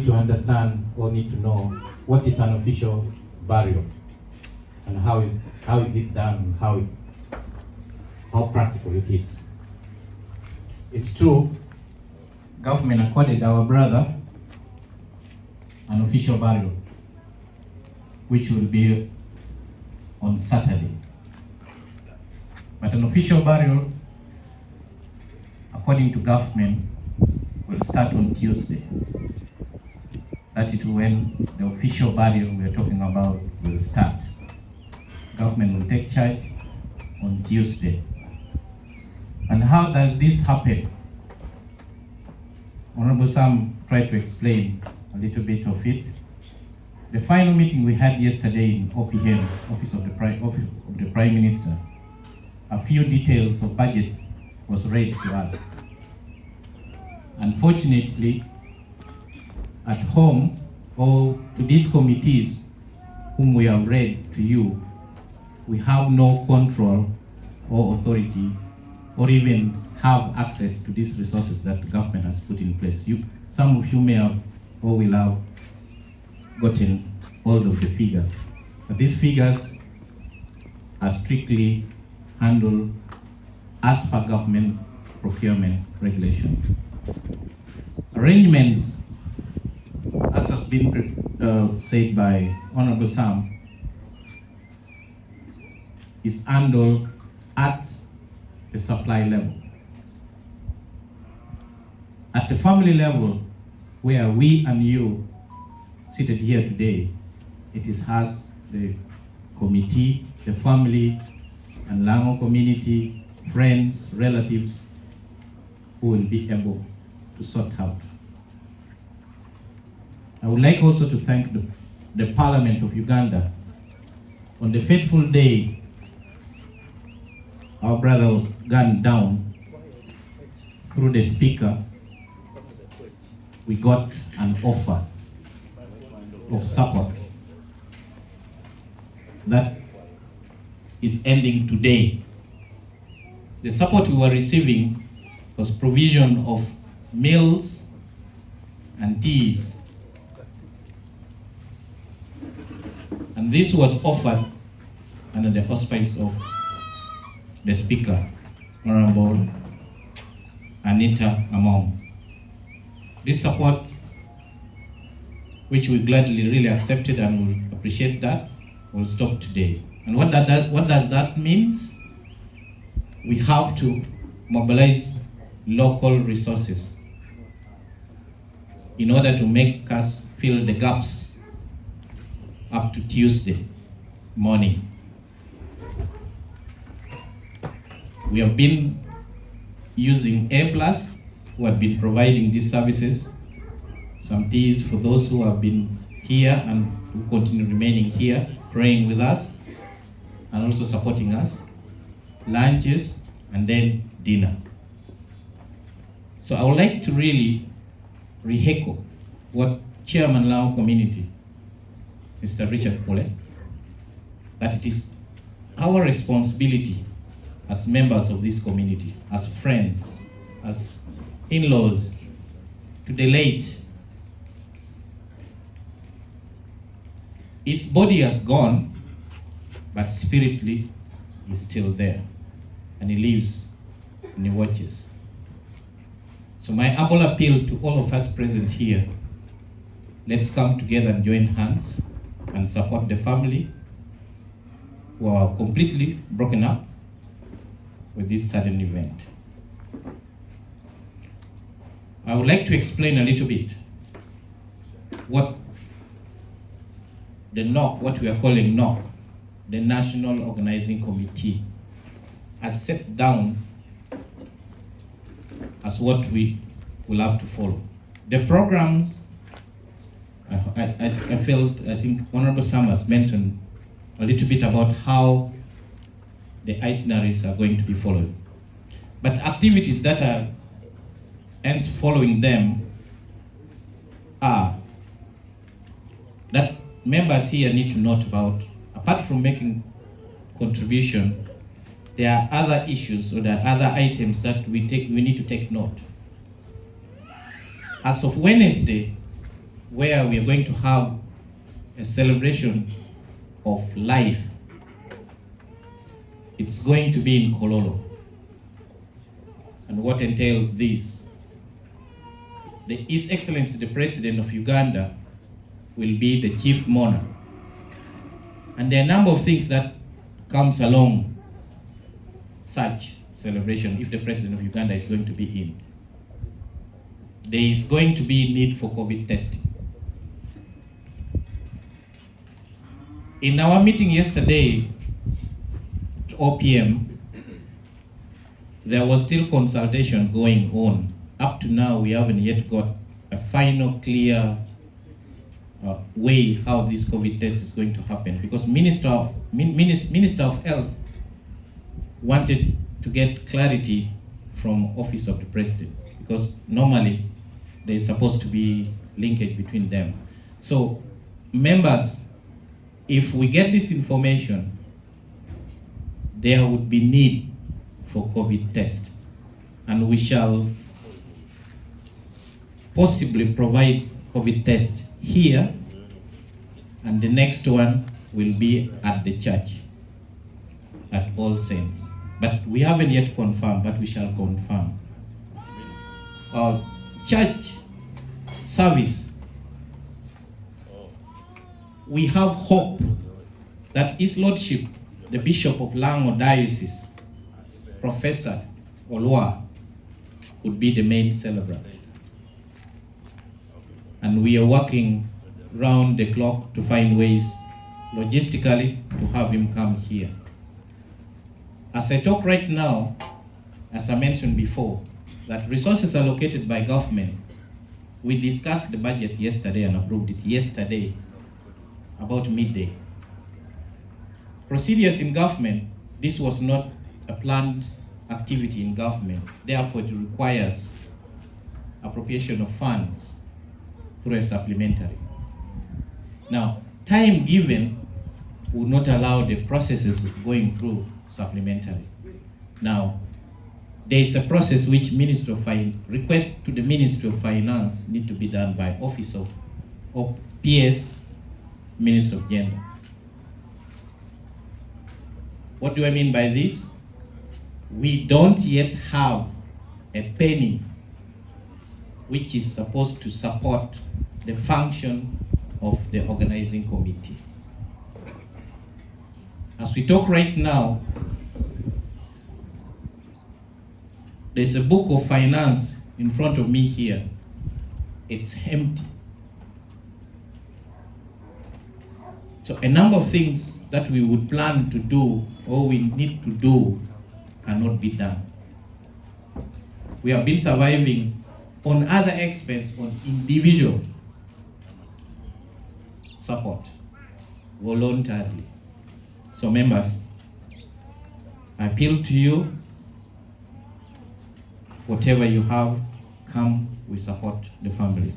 to understand or need to know what is an official burial and how is it done, and how practical it is. It's true, government accorded our brother an official burial, which will be on Saturday. But an official burial, according to government, will start on Tuesday. That is when the official burial we are talking about will start. Government will take charge on Tuesday. And how does this happen? Honorable Sam tried to explain a little bit of it. The final meeting we had yesterday in OPM, Office of the Prime Minister, a few details of budget was read to us. Unfortunately, at home or to these committees whom we have read to you, we have no control or authority or even have access to these resources that the government has put in place. Some of you may have or will have gotten hold of the figures. But these figures are strictly handled as per government procurement regulation. Arrangements, as has been said by Honorable Sam, is handled at the supply level. At the family level, where we and you seated here today, it is as the committee, the family, and Elago community, friends, relatives, who will be able to sort out. I would like also to thank the Parliament of Uganda. On the fateful day our brother was gunned down, through the speaker, we got an offer of support that is ending today. The support we were receiving was provision of meals and teas. And this was offered under the auspice of the Speaker, Honorable Anita Among. This support, which we gladly really accepted and will appreciate that, will stop today. And what does that mean? We have to mobilize local resources in order to make us fill the gaps up to Tuesday morning. We have been using A+, who have been providing these services. Some teas for those who have been here and who continue remaining here, praying with us, and also supporting us. Lunches, and then dinner. So I would like to really re-echo what Chairman Elago Community, Mr. Richard Pole, that it is our responsibility as members of this community, as friends, as in-laws, to the late. His body has gone, but spiritually he's still there, and he lives and he watches. So my humble appeal to all of us present here, let's come together and join hands and support the family who are completely broken up with this sudden event. I would like to explain a little bit what the NOC, what we are calling NOC, the National Organizing Committee, has set down as what we will have to follow. The program, I think Honorable Sam has mentioned a little bit about how the itineraries are going to be followed. But activities that are ends following them are that members here need to note about, apart from making contribution, there are other issues or there are other items that we need to take note. As of Wednesday, where we are going to have a celebration of life. It's going to be in Kololo. And what entails this? His Excellency, the President of Uganda, will be the chief mourner. And there are a number of things that comes along such celebration if the President of Uganda is going to be in. There is going to be need for COVID testing. In our meeting yesterday, at 4 p.m., there was still consultation going on. Up to now, we haven't yet got a final clear way how this COVID test is going to happen, because Minister of Health wanted to get clarity from Office of the President, because normally there's supposed to be linkage between them. So, members, if we get this information, there would be need for COVID test, and we shall possibly provide COVID test here, and the next one will be at the church, at All Saints. But we haven't yet confirmed, but we shall confirm. Church service, we have hope that His Lordship, the Bishop of Elago Diocese, Professor Olwa, would be the main celebrant. And we are working round the clock to find ways logistically to have him come here. As I talk right now, as I mentioned before, that resources allocated by government, we discussed the budget yesterday and approved it yesterday about midday. Procedures in government, this was not a planned activity in government. Therefore, it requires appropriation of funds through a supplementary. Now, time given would not allow the processes of going through supplementary. Now, there is a process which Minister of Finance, request to the Ministry of Finance need to be done by Office of PS, Minister of Gender. What do I mean by this? We don't yet have a penny which is supposed to support the function of the organizing committee. As we talk right now, there's a book of finance in front of me here. It's empty. So a number of things that we would plan to do or we need to do cannot be done. We have been surviving on other expense on individual support voluntarily. So members, I appeal to you, whatever you have, come, we support the family.